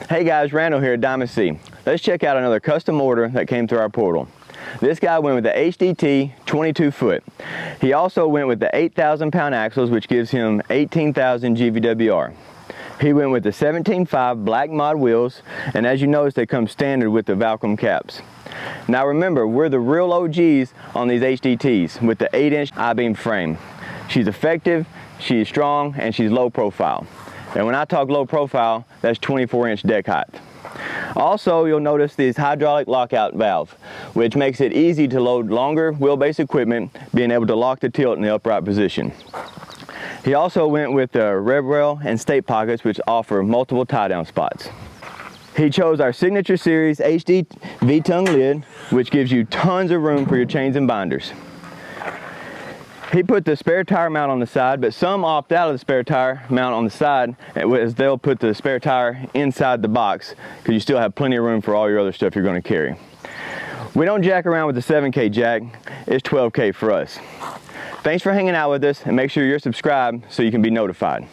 Hey guys, Randall here at Diamond C. Let's check out another custom order that came through our portal. This guy went with the HDT 22 foot. He also went with the 8,000 pound axles, which gives him 18,000 GVWR. He went with the 17.5 black mod wheels, and as you notice, they come standard with the Valcom caps. Now remember, we're the real OGs on these HDTs with the 8-inch I-beam frame. She's effective, she's strong, and she's low profile. And when I talk low profile, that's 24-inch deck height. Also, you'll notice this hydraulic lockout valve, which makes it easy to load longer wheelbase equipment, being able to lock the tilt in the upright position. He also went with the rev rail and state pockets, which offer multiple tie-down spots. He chose our Signature Series HD V-tongue lid, which gives you tons of room for your chains and binders. He put the spare tire mount on the side, but some opt out of the spare tire mount on the side, as they'll put the spare tire inside the box because you still have plenty of room for all your other stuff you're going to carry. We don't jack around with the 7K jack, it's 12K for us. Thanks for hanging out with us, and make sure you're subscribed so you can be notified.